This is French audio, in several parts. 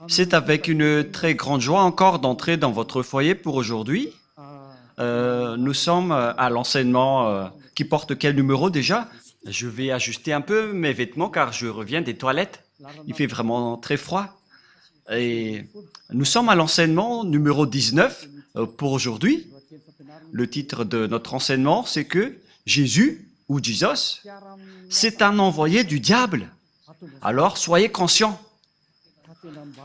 C'est avec une très grande joie encore d'entrer dans votre foyer pour aujourd'hui. Nous sommes à l'enseignement qui porte quel numéro déjà? Je vais ajuster un peu mes vêtements car je reviens des toilettes. Il fait vraiment très froid. Et nous sommes à l'enseignement numéro 19 pour aujourd'hui. Le titre de notre enseignement, c'est que Jésus, ou Jesus, c'est un envoyé du diable. Alors, soyez conscients.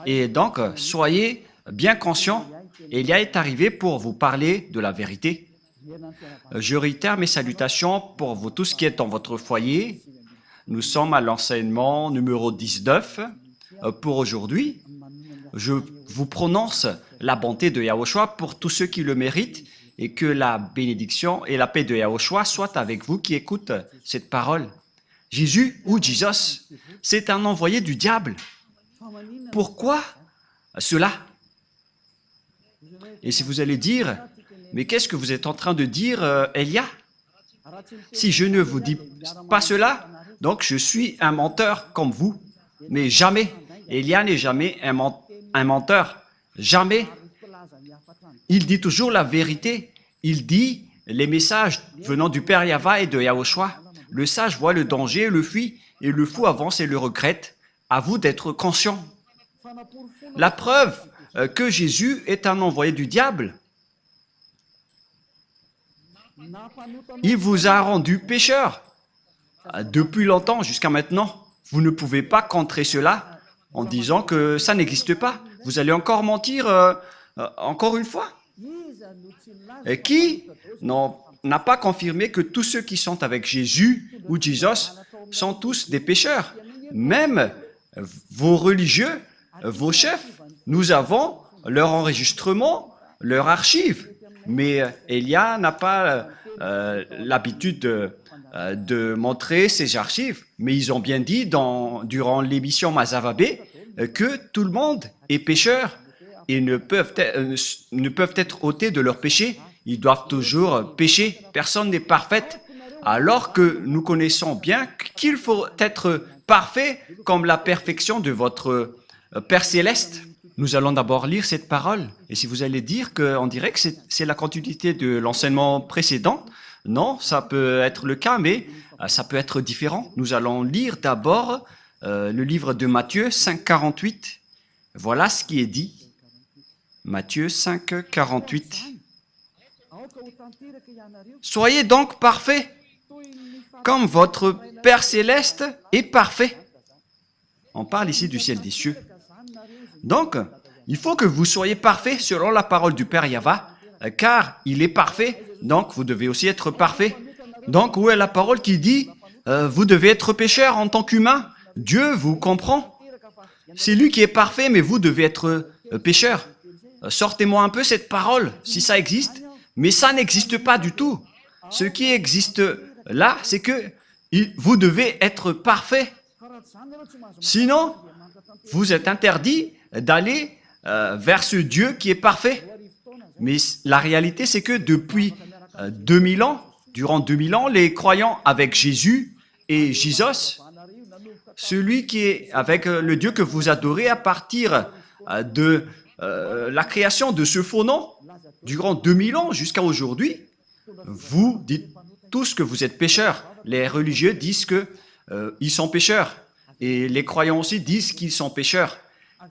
Et donc, soyez bien conscients. Elia est arrivé pour vous parler de la vérité. Je réitère mes salutations pour vous tous qui êtes dans votre foyer. Nous sommes à l'enseignement numéro 19 pour aujourd'hui. Je vous prononce la bonté de Yahushua pour tous ceux qui le méritent et que la bénédiction et la paix de Yahushua soient avec vous qui écoutent cette parole. Jésus ou Jesus, c'est un envoyé du diable. Pourquoi cela? Et si vous allez dire, mais qu'est-ce que vous êtes en train de dire, Elia? Si je ne vous dis pas cela, donc je suis un menteur comme vous. Mais jamais, Elia n'est jamais un menteur. Jamais. Il dit toujours la vérité. Il dit les messages venant du Père Yahva et de Yahushua. Le sage voit le danger, le fuit, et le fou avance et le regrette. À vous d'être conscient. La preuve que Jésus est un envoyé du diable, il vous a rendu pécheur depuis longtemps jusqu'à maintenant. Vous ne pouvez pas contrer cela en disant que ça n'existe pas. Vous allez encore mentir encore une fois. Et qui n'a pas confirmé que tous ceux qui sont avec Jésus ou Jesus sont tous des pécheurs? Même vos religieux, vos chefs, nous avons leur enregistrement, leur archive. Mais Elia n'a pas l'habitude de montrer ses archives. Mais ils ont bien dit durant l'émission Mazavabé que tout le monde est pécheur et ne peuvent être ôtés de leur péché. Ils doivent toujours pécher. Personne n'est parfait. Alors que nous connaissons bien qu'il faut être parfait comme la perfection de votre Père Céleste. Nous allons d'abord lire cette parole. Et si vous allez dire qu'on dirait que c'est la continuité de l'enseignement précédent, non, ça peut être le cas, mais ça peut être différent. Nous allons lire d'abord le livre de Matthieu 5, 48. Voilà ce qui est dit. Matthieu 5, 48. Soyez donc parfaits, comme votre Père Céleste est parfait. On parle ici du ciel des cieux. Donc, il faut que vous soyez parfaits selon la parole du Père Yahva, car il est parfait, donc vous devez aussi être parfait. Donc, où est la parole qui dit vous devez être pécheur en tant qu'humain? Dieu vous comprend. C'est lui qui est parfait, mais vous devez être pécheur. Sortez-moi un peu cette parole, si ça existe. Mais ça n'existe pas du tout. Ce qui existe là, c'est que vous devez être parfait. Sinon, vous êtes interdit d'aller vers ce Dieu qui est parfait. Mais la réalité, c'est que depuis 2000 ans, durant 2000 ans, les croyants avec Jésus et Jesus, celui qui est avec le Dieu que vous adorez à partir de la création de ce faux nom, durant 2000 ans jusqu'à aujourd'hui, vous dites tous que vous êtes pécheurs. Les religieux disent qu'ils sont pécheurs. Et les croyants aussi disent qu'ils sont pécheurs.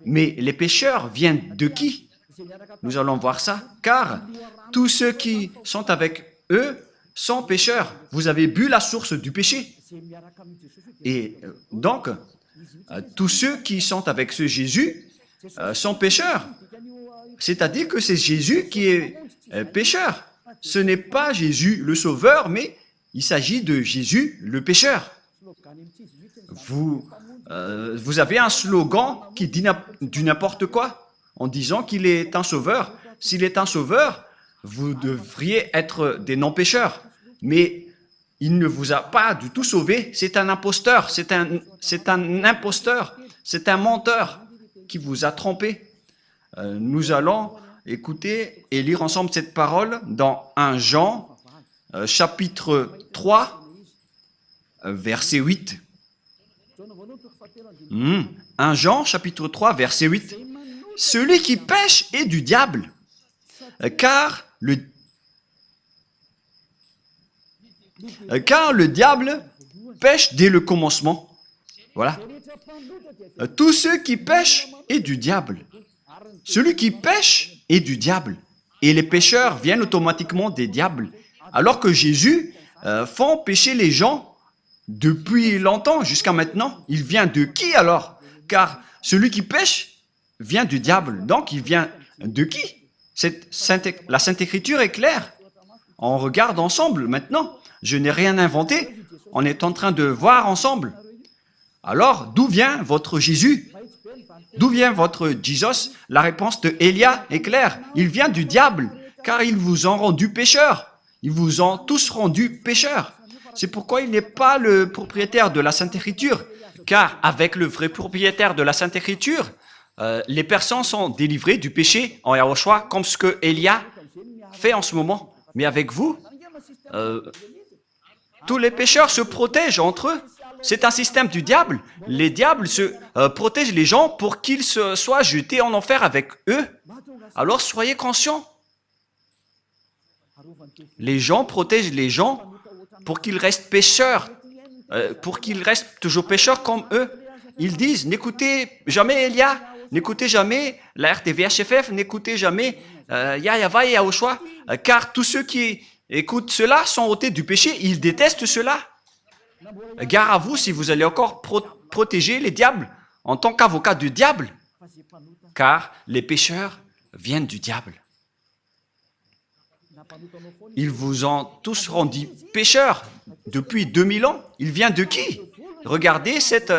Mais les pécheurs viennent de qui? Nous allons voir ça. Car tous ceux qui sont avec eux sont pécheurs. Vous avez bu la source du péché. Et donc, tous ceux qui sont avec ce Jésus sont pécheurs. C'est-à-dire que c'est Jésus qui est pécheur. Ce n'est pas Jésus le sauveur, mais il s'agit de Jésus le pécheur. Vous avez un slogan qui dit du n'importe quoi en disant qu'il est un sauveur. S'il est un sauveur, vous devriez être des non-pécheurs. Mais il ne vous a pas du tout sauvé. C'est un imposteur, c'est un imposteur, c'est un menteur qui vous a trompé. Nous allons écouter et lire ensemble cette parole dans 1 Jean, chapitre 3, verset 8. 1 Jean, chapitre 3, verset 8. celui qui pêche est du diable, car le diable pêche dès le commencement. Voilà. Tous ceux qui pêchent est du diable. Celui qui pêche est du diable. Et les pécheurs viennent automatiquement des diables. Alors que Jésus font pécher les gens depuis longtemps, jusqu'à maintenant. Il vient de qui alors? Car celui qui pêche vient du diable. Donc il vient de qui? La Sainte Écriture est claire. On regarde ensemble maintenant. Je n'ai rien inventé. On est en train de voir ensemble. Alors, d'où vient votre Jésus? D'où vient votre Jesus? La réponse de Élia est claire. Il vient du diable, car ils vous ont rendu pécheurs. Ils vous ont tous rendus pécheurs. C'est pourquoi il n'est pas le propriétaire de la Sainte Écriture, car avec le vrai propriétaire de la Sainte Écriture, les personnes sont délivrées du péché en Yahushua, comme ce que Élia fait en ce moment. Mais avec vous, tous les pécheurs se protègent entre eux. C'est un système du diable. Les diables se protègent les gens pour qu'ils soient jetés en enfer avec eux. Alors soyez conscients. Les gens protègent les gens pour qu'ils restent pécheurs, pour qu'ils restent toujours pécheurs comme eux. Ils disent, n'écoutez jamais Elia, n'écoutez jamais la RTVHFF, n'écoutez jamais Yahava et Yahushua, car tous ceux qui écoutent cela sont ôtés du péché, ils détestent cela. Gare à vous si vous allez encore protéger les diables en tant qu'avocat du diable, car les pécheurs viennent du diable. Ils vous ont tous rendus pécheurs depuis 2000 ans. Il vient de qui? Regardez cette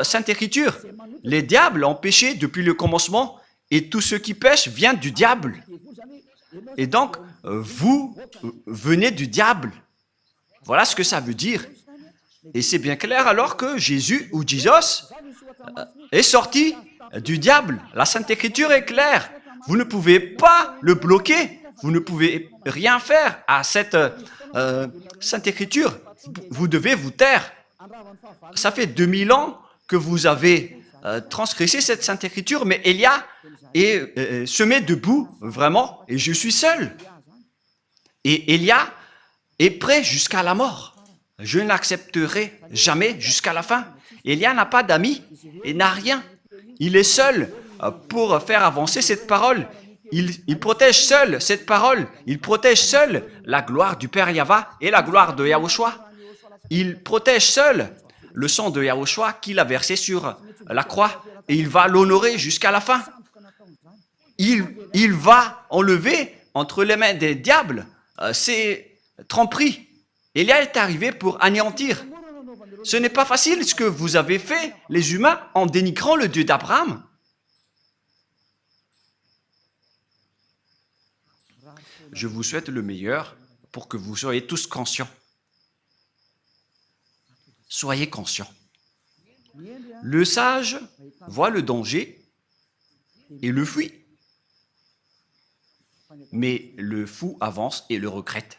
Sainte Écriture. Les diables ont péché depuis le commencement et tous ceux qui pêchent viennent du diable. Et donc, vous venez du diable. Voilà ce que ça veut dire. Et c'est bien clair alors que Jésus ou Jesus est sorti du diable. La Sainte Écriture est claire. Vous ne pouvez pas le bloquer. Vous ne pouvez rien faire à cette Sainte Écriture. Vous devez vous taire. Ça fait 2000 ans que vous avez transgressé cette Sainte Écriture, mais Élia se met debout, vraiment, et je suis seul. Et Élia est prêt jusqu'à la mort. Je n'accepterai jamais jusqu'à la fin. Élia n'a pas d'amis et n'a rien. Il est seul pour faire avancer cette parole. Il protège seul cette parole. Il protège seul la gloire du Père Yahva et la gloire de Yahushua. Il protège seul le sang de Yahushua qu'il a versé sur la croix et il va l'honorer jusqu'à la fin. Il va enlever entre les mains des diables ces tromperies. Élia est arrivé pour anéantir. Ce n'est pas facile ce que vous avez fait, les humains, en dénigrant le Dieu d'Abraham. Je vous souhaite le meilleur pour que vous soyez tous conscients. Soyez conscients. Le sage voit le danger et le fuit. Mais le fou avance et le regrette.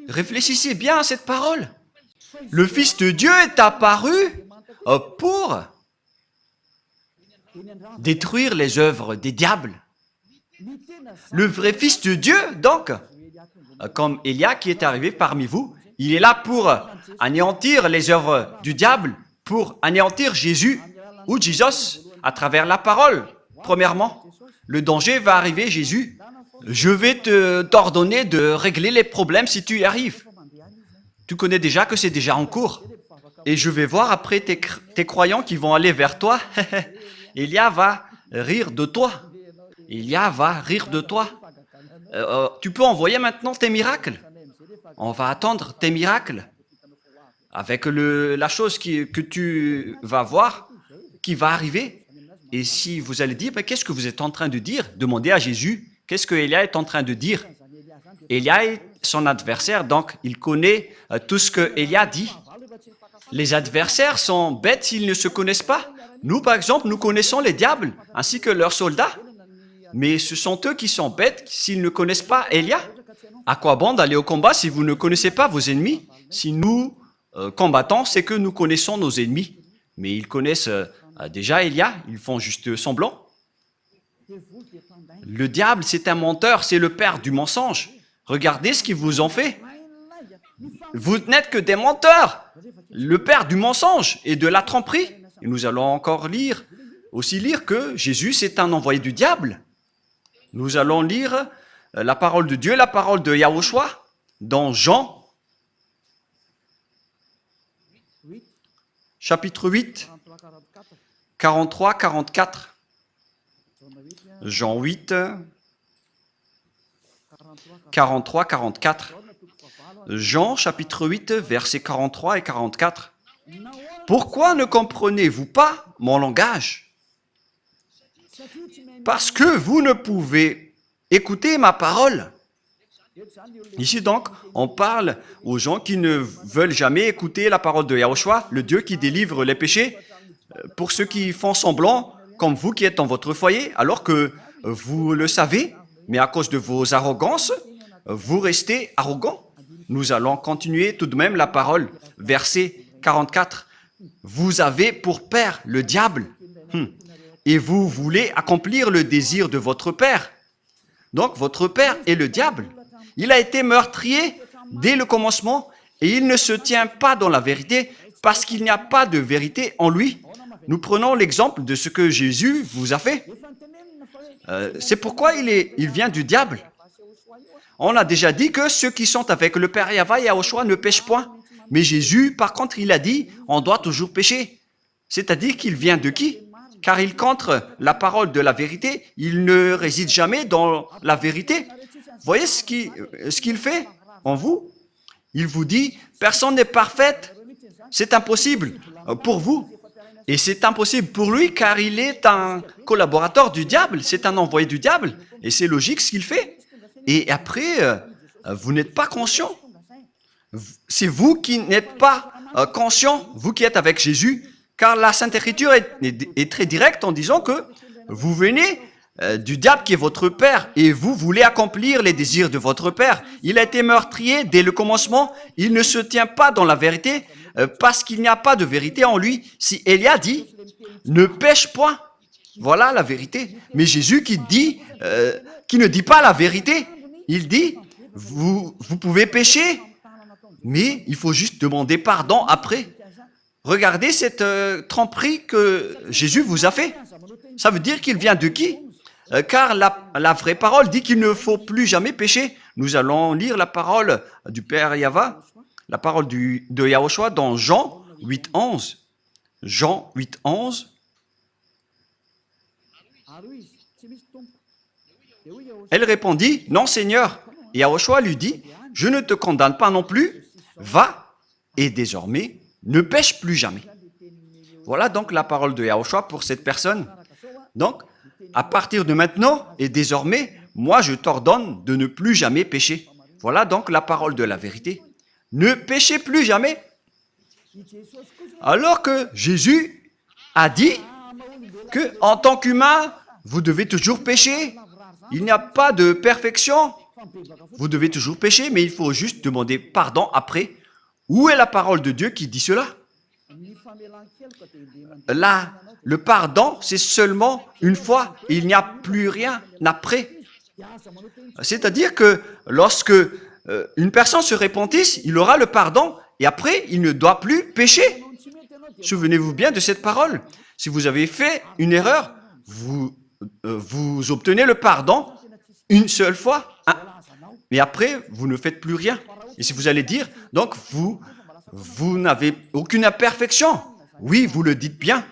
Réfléchissez bien à cette parole. Le Fils de Dieu est apparu pour détruire les œuvres des diables. Le vrai Fils de Dieu, donc, comme Élia qui est arrivé parmi vous, il est là pour anéantir les œuvres du diable, pour anéantir Jésus ou Jesus à travers la parole. Premièrement, le danger va arriver, Jésus. Je vais t'ordonner de régler les problèmes si tu y arrives. Tu connais déjà que c'est déjà en cours. Et je vais voir après tes croyants qui vont aller vers toi. Élia va rire de toi. Élia va rire de toi. Tu peux envoyer maintenant tes miracles. On va attendre tes miracles. Avec la chose que tu vas voir, qui va arriver. Et si vous allez dire, qu'est-ce que vous êtes en train de dire? Demandez à Jésus. Qu'est-ce que Élia est en train de dire? Élia est son adversaire, donc il connaît tout ce que Élia dit. Les adversaires sont bêtes s'ils ne se connaissent pas. Nous, par exemple, nous connaissons les diables, ainsi que leurs soldats. Mais ce sont eux qui sont bêtes s'ils ne connaissent pas Élia. À quoi bon d'aller au combat si vous ne connaissez pas vos ennemis? Si nous combattons, c'est que nous connaissons nos ennemis. Mais ils connaissent Déjà, Élia, ils font juste semblant. Le diable, c'est un menteur, c'est le père du mensonge. Regardez ce qu'ils vous ont fait. Vous n'êtes que des menteurs. Le père du mensonge et de la tromperie. Et nous allons encore lire que Jésus, c'est un envoyé du diable. Nous allons lire la parole de Dieu, la parole de Yahushua, dans Jean, chapitre 8, 43-44. Jean 8, 43-44. Jean, chapitre 8, versets 43 et 44. Pourquoi ne comprenez-vous pas mon langage? Parce que vous ne pouvez écouter ma parole. Ici donc, on parle aux gens qui ne veulent jamais écouter la parole de Yahushua, le Dieu qui délivre les péchés, pour ceux qui font semblant, comme vous qui êtes dans votre foyer, alors que vous le savez, mais à cause de vos arrogances, vous restez arrogants. Nous allons continuer tout de même la parole, verset 44. Vous avez pour père le diable, et vous voulez accomplir le désir de votre père. Donc, votre père est le diable. Il a été meurtrier dès le commencement, et il ne se tient pas dans la vérité, parce qu'il n'y a pas de vérité en lui. Nous prenons l'exemple de ce que Jésus vous a fait. C'est pourquoi il vient du diable. On a déjà dit que ceux qui sont avec le Père Yahva et Yahushua ne pêchent point. Mais Jésus, par contre, il a dit, on doit toujours pécher. C'est-à-dire qu'il vient de qui? Car il contre la parole de la vérité. Il ne réside jamais dans la vérité. Voyez ce qu'il fait en vous? Il vous dit, personne n'est parfaite. C'est impossible pour vous. Et c'est impossible pour lui car il est un collaborateur du diable. C'est un envoyé du diable. Et c'est logique ce qu'il fait. Et après, vous n'êtes pas conscient. C'est vous qui n'êtes pas conscient, vous qui êtes avec Jésus, car la Sainte Écriture est très directe en disant que vous venez du diable qui est votre père et vous voulez accomplir les désirs de votre père. Il a été meurtrier dès le commencement, il ne se tient pas dans la vérité parce qu'il n'y a pas de vérité en lui. Si Élia dit « ne pêche point », voilà la vérité. Mais Jésus qui ne dit pas la vérité, il dit « vous pouvez pécher ». Mais il faut juste demander pardon après. Regardez cette tromperie que Jésus vous a fait. Ça veut dire qu'il vient de qui? Car la vraie parole dit qu'il ne faut plus jamais pécher. Nous allons lire la parole du Père Yahva, la parole de Yahushua dans Jean 8.11. Jean 8.11. Elle répondit, « Non, Seigneur. » Et Yahushua lui dit, « Je ne te condamne pas non plus. Va et désormais, ne pêche plus jamais. » Voilà donc la parole de Yahushua pour cette personne. Donc, à partir de maintenant et désormais, moi je t'ordonne de ne plus jamais pécher. Voilà donc la parole de la vérité. Ne péchez plus jamais. Alors que Jésus a dit que en tant qu'humain, vous devez toujours pécher. Il n'y a pas de perfection. Vous devez toujours pécher, mais il faut juste demander pardon après. Où est la parole de Dieu qui dit cela? Là, le pardon, c'est seulement une fois. Il n'y a plus rien après. C'est-à-dire que lorsque une personne se repentisse, il aura le pardon et après, il ne doit plus pécher. Souvenez-vous bien de cette parole. Si vous avez fait une erreur, vous obtenez le pardon une seule fois. Mais après, vous ne faites plus rien. Et si vous allez dire, donc vous n'avez aucune imperfection. Oui, vous le dites bien.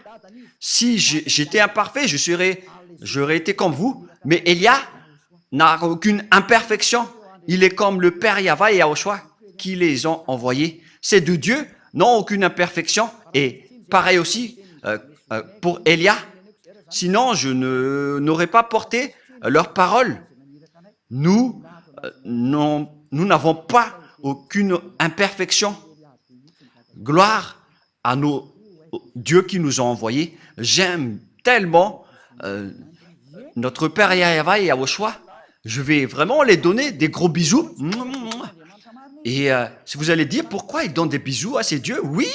Si j'étais imparfait, j'aurais été comme vous. Mais Élia n'a aucune imperfection. Il est comme le Père Yahva et Yahushua qui les ont envoyés. Ces deux dieux n'ont aucune imperfection. Et pareil aussi pour Élia. Sinon, je n'aurais pas porté leur parole. Nous n'avons pas aucune imperfection. Gloire à nos dieux qui nous ont envoyés. J'aime tellement notre Père Yahva et Yahushua. Je vais vraiment les donner des gros bisous. Et si vous allez dire pourquoi ils donnent des bisous à ces dieux, oui,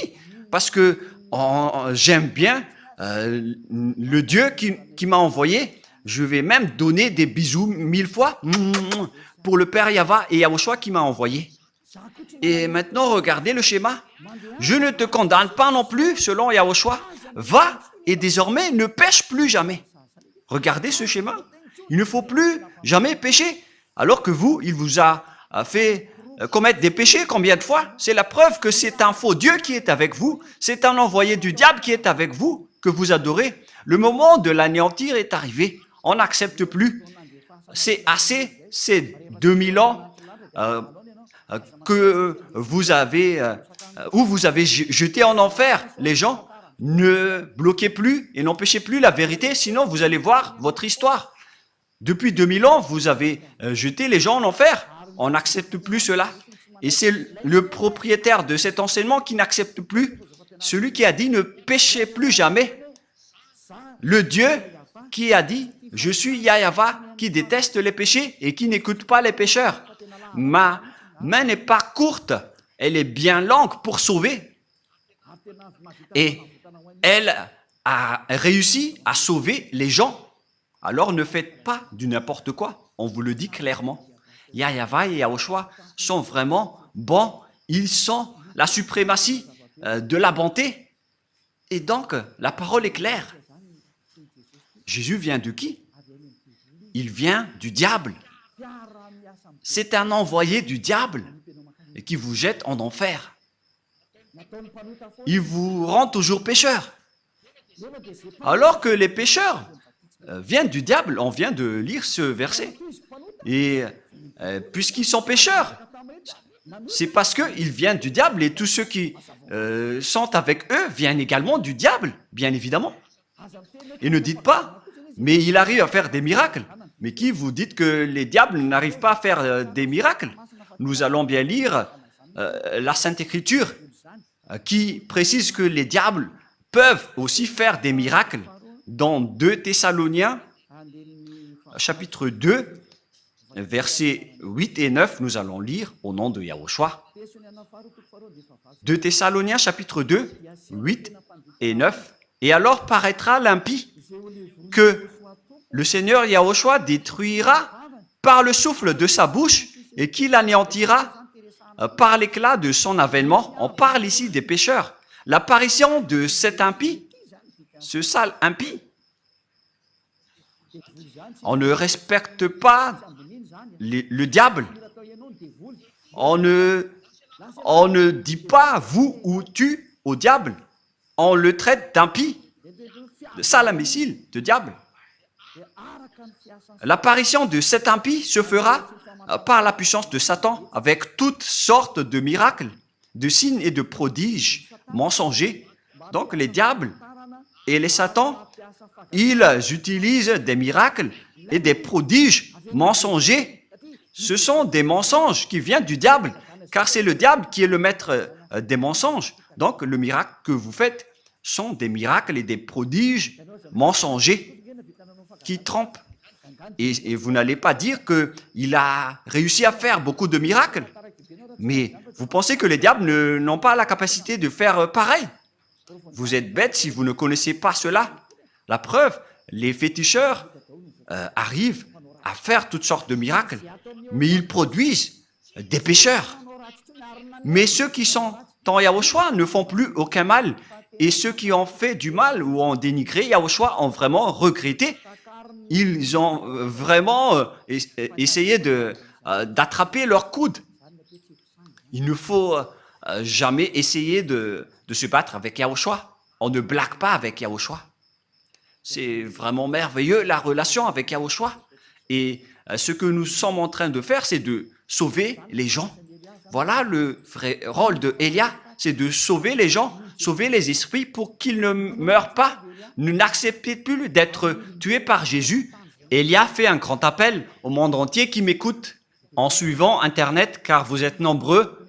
parce que j'aime bien le Dieu qui m'a envoyé, je vais même donner des bisous 1000 fois pour le Père Yahva et Yahushua qui m'a envoyé. Et maintenant, regardez le schéma. Je ne te condamne pas non plus, selon Yahushua. Va et désormais ne pêche plus jamais. Regardez ce schéma. Il ne faut plus jamais pécher. Alors que vous, il vous a fait commettre des péchés combien de fois? C'est la preuve que c'est un faux Dieu qui est avec vous. C'est un envoyé du diable qui est avec vous, que vous adorez. Le moment de l'anéantir est arrivé. On n'accepte plus. C'est assez, c'est 2000 ans que vous avez, où vous avez jeté en enfer les gens. Ne bloquez plus et n'empêchez plus la vérité, sinon vous allez voir votre histoire. Depuis 2000 ans, vous avez jeté les gens en enfer. On n'accepte plus cela. Et c'est le propriétaire de cet enseignement qui n'accepte plus. Celui qui a dit ne péchez plus jamais. Le Dieu qui a dit je suis Yahva qui déteste les péchés et qui n'écoute pas les pécheurs. Ma main n'est pas courte, elle est bien longue pour sauver. Et elle a réussi à sauver les gens. Alors ne faites pas du n'importe quoi. On vous le dit clairement. Yahva et Yahushua sont vraiment bons. Ils sont la suprématie de la bonté. Et donc, la parole est claire. Jésus vient de qui? Il vient du diable. C'est un envoyé du diable qui vous jette en enfer. Il vous rend toujours pécheur. Alors que les pécheurs viennent du diable, on vient de lire ce verset. Et puisqu'ils sont pécheurs, c'est parce qu'ils viennent du diable et tous ceux qui sont avec eux viennent également du diable, bien évidemment. Et ne dites pas, mais il arrive à faire des miracles. Mais qui vous dites que les diables n'arrivent pas à faire des miracles? Nous allons bien lire la Sainte Écriture qui précise que les diables peuvent aussi faire des miracles. Dans 2 Thessaloniens, chapitre 2, versets 8 et 9, nous allons lire au nom de Yahushua. 2 Thessaloniens, chapitre 2, 8 et 9. Et alors paraîtra l'impie que le Seigneur Yahushua détruira par le souffle de sa bouche et qu'il anéantira par l'éclat de son avènement. On parle ici des pécheurs. L'apparition de cet impie, ce sale impie, on ne respecte pas le diable. On ne dit pas vous ou tu au diable. On le traite d'impie, de sale imbécile, de diable. L'apparition de cet impie se fera par la puissance de Satan avec toutes sortes de miracles, de signes et de prodiges mensongers. Donc les diables et les satans, ils utilisent des miracles et des prodiges mensongers. Ce sont des mensonges qui viennent du diable, car c'est le diable qui est le maître des mensonges. Donc le miracle que vous faites sont des miracles et des prodiges mensongers qui trompent. Et vous n'allez pas dire qu'il a réussi à faire beaucoup de miracles. Mais vous pensez que les diables n'ont pas la capacité de faire pareil? Vous êtes bête si vous ne connaissez pas cela. La preuve, les féticheurs arrivent à faire toutes sortes de miracles, mais ils produisent des pécheurs. Mais ceux qui sont en Yahushua ne font plus aucun mal. Et ceux qui ont fait du mal ou ont dénigré Yahushua ont vraiment regretté. Ils ont vraiment essayé d'attraper leur coude. Il ne faut jamais essayer de se battre avec Yahushua. On ne blague pas avec Yahushua. C'est vraiment merveilleux la relation avec Yahushua. Et ce que nous sommes en train de faire, c'est de sauver les gens. Voilà le vrai rôle de Elia, c'est de sauver les gens, sauver les esprits pour qu'ils ne meurent pas. N'acceptez plus d'être tués par Jésus. Elia fait un grand appel au monde entier qui m'écoute en suivant Internet, car vous êtes nombreux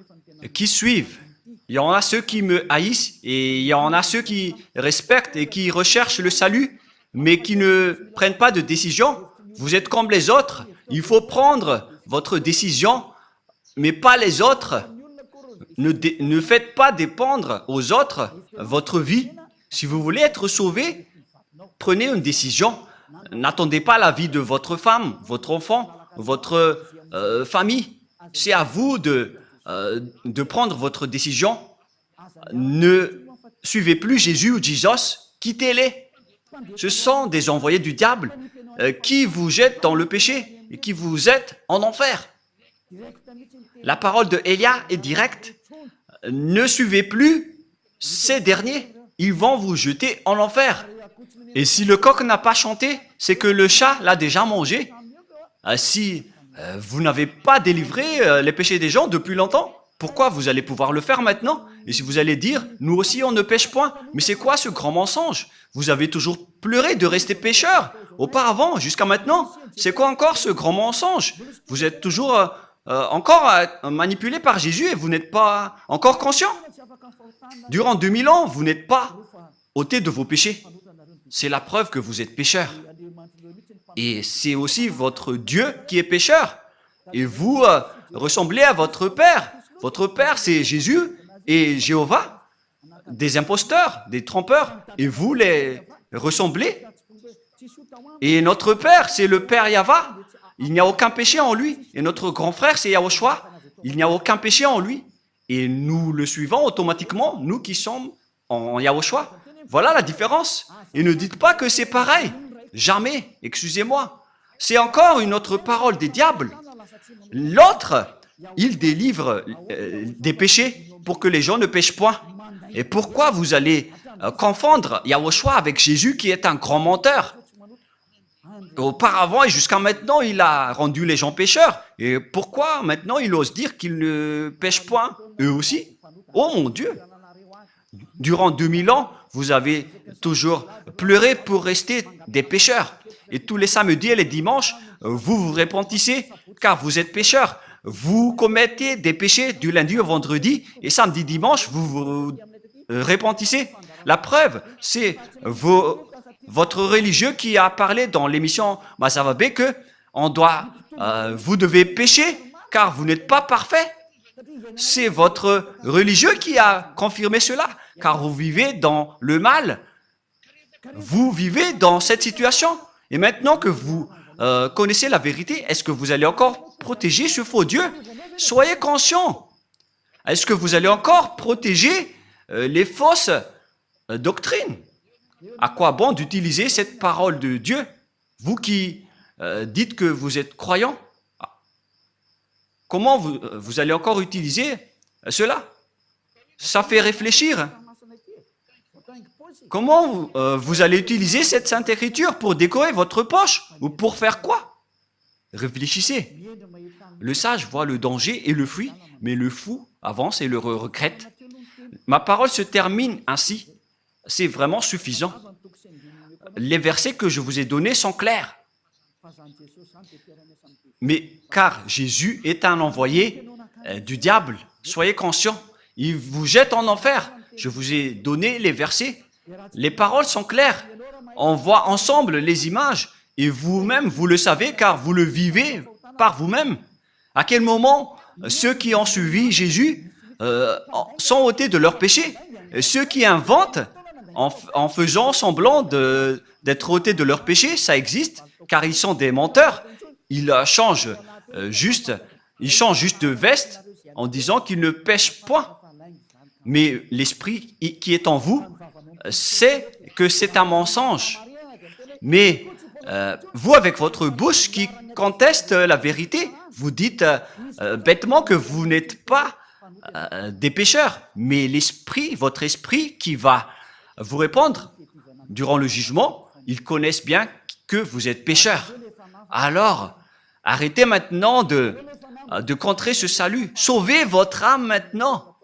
qui suivent. Il y en a ceux qui me haïssent et il y en a ceux qui respectent et qui recherchent le salut, mais qui ne prennent pas de décision. Vous êtes comme les autres. Il faut prendre votre décision, mais pas les autres. Ne faites pas dépendre aux autres votre vie. Si vous voulez être sauvé, prenez une décision. N'attendez pas la vie de votre femme, votre enfant, votre famille. C'est à vous de prendre votre décision. Ne suivez plus Jésus ou Jesus, quittez-les. Ce sont des envoyés du diable qui vous jettent dans le péché et qui vous jettent en enfer. La parole de Élia est directe. Ne suivez plus ces derniers. Ils vont vous jeter en enfer. Et si le coq n'a pas chanté, c'est que le chat l'a déjà mangé. Si vous n'avez pas délivré les péchés des gens depuis longtemps, pourquoi vous allez pouvoir le faire maintenant? Et si vous allez dire, nous aussi on ne pêche point. Mais c'est quoi ce grand mensonge? Vous avez toujours pleuré de rester pécheur auparavant, jusqu'à maintenant. C'est quoi encore ce grand mensonge? Vous êtes toujours encore manipulé par Jésus et vous n'êtes pas encore conscient. Durant 2000 ans, vous n'êtes pas ôté de vos péchés. C'est la preuve que vous êtes pécheur. Et c'est aussi votre Dieu qui est pécheur. Et vous ressemblez à votre Père. Votre Père, c'est Jésus et Jéhovah, des imposteurs, des trompeurs. Et vous les ressemblez. Et notre Père, c'est le Père Yahva. Il n'y a aucun péché en lui. Et notre grand frère, c'est Yahushua. Il n'y a aucun péché en lui. Et nous le suivons automatiquement, nous qui sommes en Yahushua. Voilà la différence. Et ne dites pas que c'est pareil. Jamais, excusez-moi. C'est encore une autre parole des diables. L'autre, il délivre des péchés pour que les gens ne pêchent point. Et pourquoi vous allez confondre Yahushua avec Jésus qui est un grand menteur? Auparavant et jusqu'à maintenant, il a rendu les gens pécheurs. Et pourquoi maintenant il ose dire qu'ils ne pêchent point, eux aussi? Oh mon Dieu! Durant 2000 ans, vous avez toujours pleuré pour rester des pécheurs. Et tous les samedis et les dimanches, vous vous repentissez car vous êtes pécheurs. Vous commettez des péchés du lundi au vendredi et samedi, dimanche, vous vous repentissez. La preuve, c'est votre religieux qui a parlé dans l'émission Masavabé que vous devez pécher car vous n'êtes pas parfait. C'est votre religieux qui a confirmé cela, car vous vivez dans le mal. Vous vivez dans cette situation. Et maintenant que vous connaissez la vérité, est-ce que vous allez encore protéger ce faux Dieu? Soyez conscients. Est-ce que vous allez encore protéger les fausses doctrines? À quoi bon d'utiliser cette parole de Dieu? Vous qui dites que vous êtes croyant, comment vous allez encore utiliser cela? Ça fait réfléchir. Comment vous allez utiliser cette Sainte Écriture pour décorer votre poche? Ou pour faire quoi? Réfléchissez. Le sage voit le danger et le fuit, mais le fou avance et le regrette. Ma parole se termine ainsi. C'est vraiment suffisant. Les versets que je vous ai donnés sont clairs. Mais car Jésus est un envoyé du diable, soyez conscients. Il vous jette en enfer. Je vous ai donné les versets. Les paroles sont claires. On voit ensemble les images. Et vous-même, vous le savez car vous le vivez par vous-même. À quel moment ceux qui ont suivi Jésus sont ôtés de leurs péchés? Ceux qui inventent en faisant semblant d'être ôtés de leurs péchés, ça existe car ils sont des menteurs. Ils changent juste de veste en disant qu'ils ne pêchent point. Mais l'esprit qui est en vous sait que c'est un mensonge. Mais vous, avec votre bouche qui conteste la vérité, vous dites bêtement que vous n'êtes pas des pécheurs. Mais l'esprit, votre esprit qui va vous répondre durant le jugement, ils connaissent bien que vous êtes pécheurs. Alors, arrêtez maintenant de contrer ce salut. Sauvez votre âme maintenant.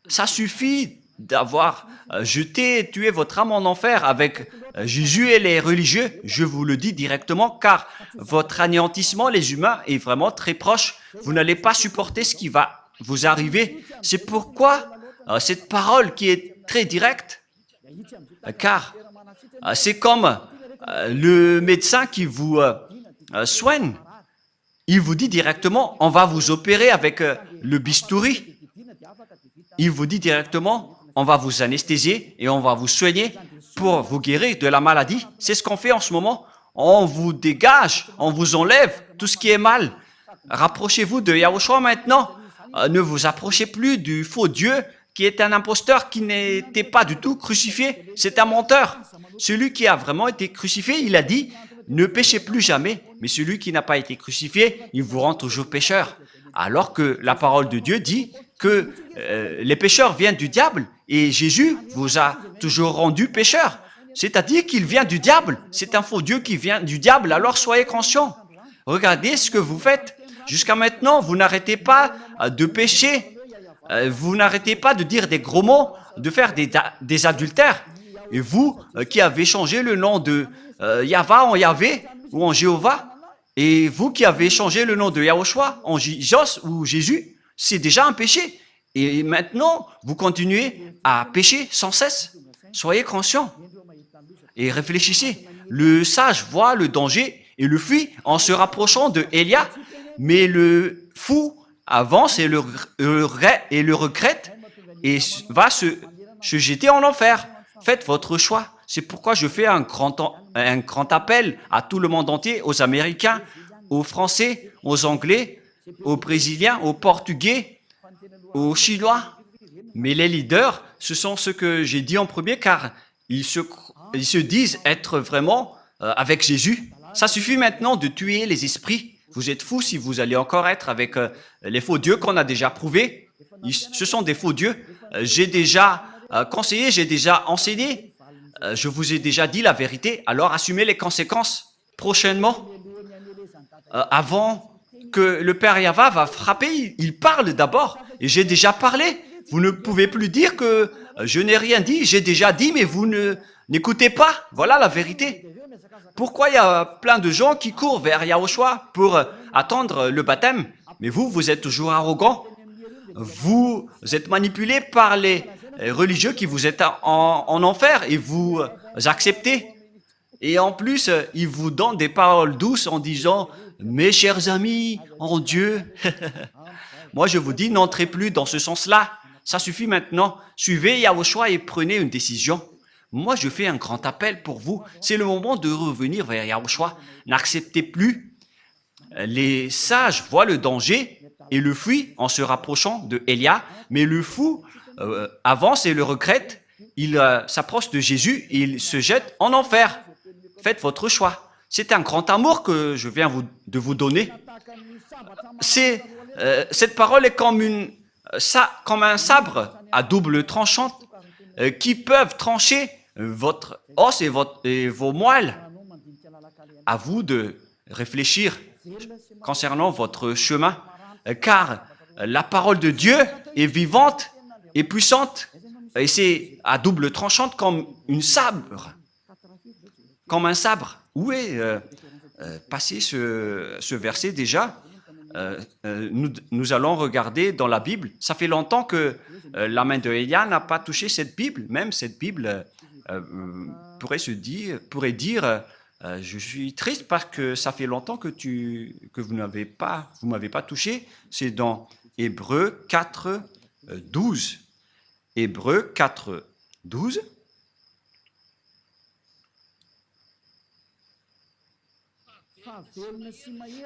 Ça suffit d'avoir jeté et tué votre âme en enfer avec Jésus et les religieux. Je vous le dis directement, car votre anéantissement, les humains, est vraiment très proche. Vous n'allez pas supporter ce qui va vous arriver. C'est pourquoi cette parole qui est très directe, car c'est comme le médecin qui vous soigne. Il vous dit directement, on va vous opérer avec le bistouri. Il vous dit directement, on va vous anesthésier et on va vous soigner pour vous guérir de la maladie. C'est ce qu'on fait en ce moment. On vous dégage, on vous enlève tout ce qui est mal. Rapprochez-vous de Yahushua maintenant. Ne vous approchez plus du faux Dieu qui est un imposteur qui n'était pas du tout crucifié. C'est un menteur. Celui qui a vraiment été crucifié, il a dit, ne péchez plus jamais. Mais celui qui n'a pas été crucifié, il vous rend toujours pécheur. Alors que la parole de Dieu dit que les pécheurs viennent du diable et Jésus vous a toujours rendu pécheur. C'est-à-dire qu'il vient du diable. C'est un faux Dieu qui vient du diable, alors soyez conscients. Regardez ce que vous faites. Jusqu'à maintenant, vous n'arrêtez pas de pécher. Vous n'arrêtez pas de dire des gros mots, de faire des adultères. Et vous qui avez changé le nom de Yahva en Yahvé ou en Jéhovah, et vous qui avez changé le nom de Yahushua en Jos ou Jésus, c'est déjà un péché. Et maintenant, vous continuez à pécher sans cesse. Soyez conscients et réfléchissez. Le sage voit le danger et le fuit en se rapprochant de Élia, mais le fou avance et le regrette et va se jeter en enfer. Faites votre choix. C'est pourquoi je fais un grand appel à tout le monde entier, aux Américains, aux Français, aux Anglais, aux Brésiliens, aux Portugais, aux Chinois. Mais les leaders, ce sont ceux que j'ai dit en premier, car ils se disent être vraiment avec Jésus. Ça suffit maintenant de tuer les esprits. Vous êtes fous si vous allez encore être avec les faux dieux qu'on a déjà prouvés. Ce sont des faux dieux. J'ai déjà conseillé, j'ai déjà enseigné. Je vous ai déjà dit la vérité, alors assumez les conséquences prochainement. Avant que le Père Yahva va frapper, il parle d'abord. Et j'ai déjà parlé. Vous ne pouvez plus dire que je n'ai rien dit. J'ai déjà dit, mais vous n'écoutez pas. Voilà la vérité. Pourquoi il y a plein de gens qui courent vers Yahushua pour attendre le baptême? Mais vous êtes toujours arrogant. Vous êtes manipulé par les religieux qui vous êtes en enfer et vous acceptez. Et en plus, ils vous donnent des paroles douces en disant « Mes chers amis, en Dieu ». Moi, je vous dis, n'entrez plus dans ce sens-là. Ça suffit maintenant. Suivez Yahushua et prenez une décision. Moi, je fais un grand appel pour vous. C'est le moment de revenir vers Yahushua. N'acceptez plus. Les sages voient le danger et le fuient en se rapprochant de Élia, mais le fou avance et le regrette. Il s'approche de Jésus et il se jette en enfer. Faites votre choix. C'est un grand amour que je viens de vous donner. Cette parole est comme un sabre à double tranchant qui peuvent trancher votre os et vos moelles. À vous de réfléchir concernant votre chemin, car la parole de Dieu est vivante et puissante, et c'est à double tranchante comme un sabre. Où est passé ce verset déjà? Nous allons regarder dans la Bible. Ça fait longtemps que la main de Élia n'a pas touché cette Bible. Même cette Bible pourrait dire je suis triste parce que ça fait longtemps que vous m'avez pas touché. C'est dans Hébreux 4, 12. Hébreux 4, 12.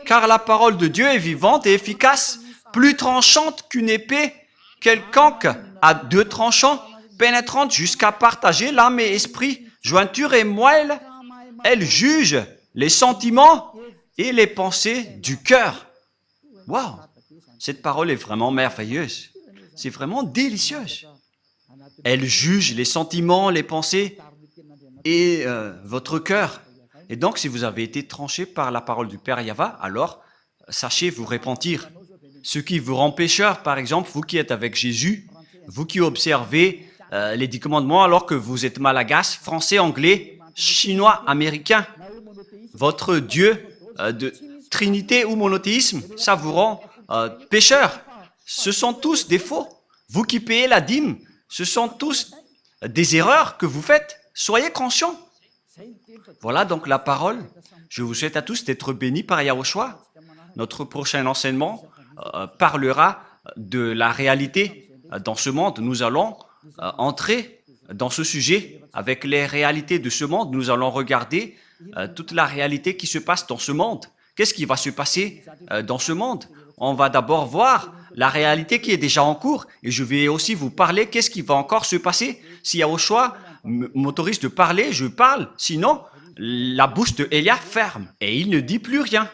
Car la parole de Dieu est vivante et efficace, plus tranchante qu'une épée quelconque à deux tranchants, pénétrante jusqu'à partager l'âme et esprit, jointure et moelle. Elle juge les sentiments et les pensées du cœur. Waouh! Cette parole est vraiment merveilleuse. C'est vraiment délicieuse. Elle juge les sentiments, les pensées et votre cœur. Et donc, si vous avez été tranché par la parole du Père Yahva, alors sachez vous repentir. Ce qui vous rend pécheur, par exemple, vous qui êtes avec Jésus, vous qui observez les 10 commandements alors que vous êtes malagasy, français, anglais, chinois, américain, votre Dieu de Trinité ou monothéisme, ça vous rend pécheur. Ce sont tous des faux. Vous qui payez la dîme, ce sont tous des erreurs que vous faites. Soyez conscients. Voilà donc la parole. Je vous souhaite à tous d'être bénis par Yahushua. Notre prochain enseignement parlera de la réalité dans ce monde. Nous allons entrer dans ce sujet avec les réalités de ce monde. Nous allons regarder toute la réalité qui se passe dans ce monde. Qu'est-ce qui va se passer dans ce monde? On va d'abord voir la réalité qui est déjà en cours et je vais aussi vous parler qu'est-ce qui va encore se passer. Si Yahushua m'autorise de parler, je parle. Sinon, la bouche de Élia ferme et il ne dit plus rien.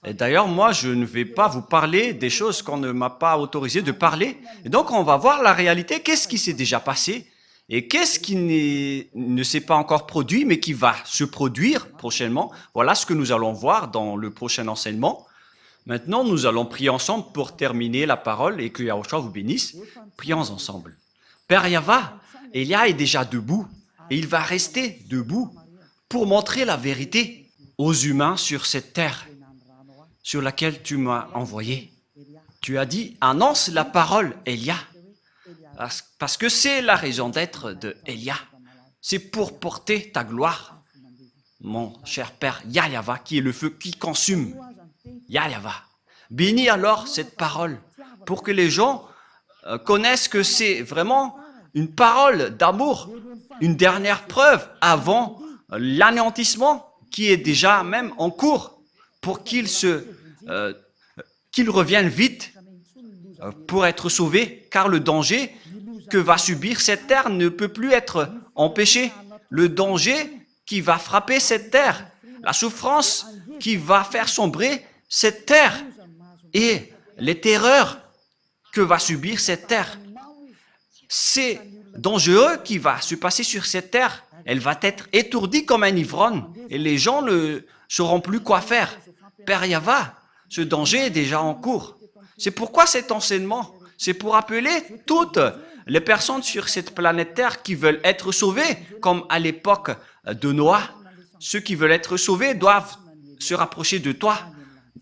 Et d'ailleurs, moi, je ne vais pas vous parler des choses qu'on ne m'a pas autorisé de parler. Et donc, on va voir la réalité. Qu'est-ce qui s'est déjà passé et qu'est-ce qui ne s'est pas encore produit, mais qui va se produire prochainement. Voilà ce que nous allons voir dans le prochain enseignement. Maintenant, nous allons prier ensemble pour terminer la parole et que Yahushua vous bénisse. Prions ensemble. Père Yahva, Élia est déjà debout et il va rester debout pour montrer la vérité aux humains sur cette terre sur laquelle tu m'as envoyé. Tu as dit, annonce la parole, Élia, parce que c'est la raison d'être de Élia. C'est pour porter ta gloire, mon cher Père Yahva, qui est le feu qui consume. Yahva. Bénis alors cette parole pour que les gens connaissent que c'est vraiment une parole d'amour, une dernière preuve avant l'anéantissement qui est déjà même en cours pour qu'ils reviennent vite pour être sauvés, car le danger que va subir cette terre ne peut plus être empêché. Le danger qui va frapper cette terre, la souffrance qui va faire sombrer cette terre et les terreurs que va subir cette terre. C'est dangereux qui va se passer sur cette terre. Elle va être étourdie comme un ivrogne et les gens ne sauront plus quoi faire. Père Yahva, ce danger est déjà en cours. C'est pourquoi cet enseignement, c'est pour appeler toutes les personnes sur cette planète Terre qui veulent être sauvées, comme à l'époque de Noah. Ceux qui veulent être sauvés doivent se rapprocher de toi.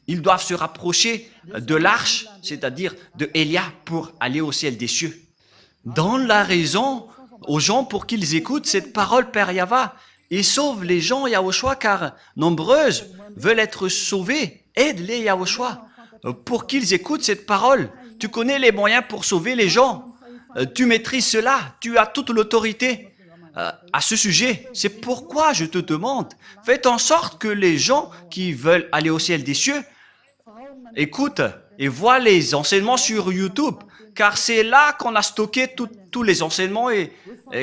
Ils doivent se rapprocher de l'arche, c'est-à-dire de Élia, pour aller au ciel des cieux. Donne la raison aux gens pour qu'ils écoutent cette parole, Père Yahva, et sauve les gens, Yahushua, car nombreuses veulent être sauvées. Aide-les, Yahushua, pour qu'ils écoutent cette parole. Tu connais les moyens pour sauver les gens. Tu maîtrises cela. Tu as toute l'autorité à ce sujet. C'est pourquoi je te demande, fais en sorte que les gens qui veulent aller au ciel des cieux écoutent et voient les enseignements sur YouTube, car c'est là qu'on a stocké tous les enseignements et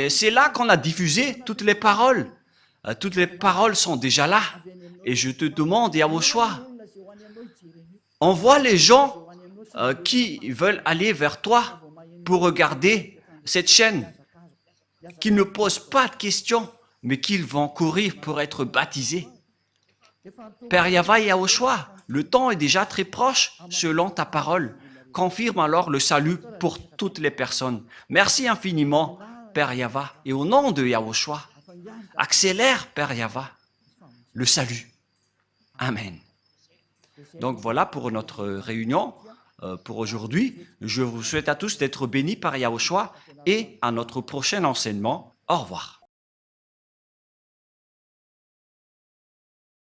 c'est là qu'on a diffusé toutes les paroles. Toutes les paroles sont déjà là. Et je te demande, Yahushua, envoie les gens qui veulent aller vers toi pour regarder cette chaîne, qui ne posent pas de questions, mais qu'ils vont courir pour être baptisés. Père Yahva et Yahushua, le temps est déjà très proche selon ta parole. Confirme alors le salut pour toutes les personnes. Merci infiniment, Père Yahva, et au nom de Yahushua, accélère, Père Yahva, le salut. Amen. Donc voilà pour notre réunion pour aujourd'hui. Je vous souhaite à tous d'être bénis par Yahushua et à notre prochain enseignement. Au revoir.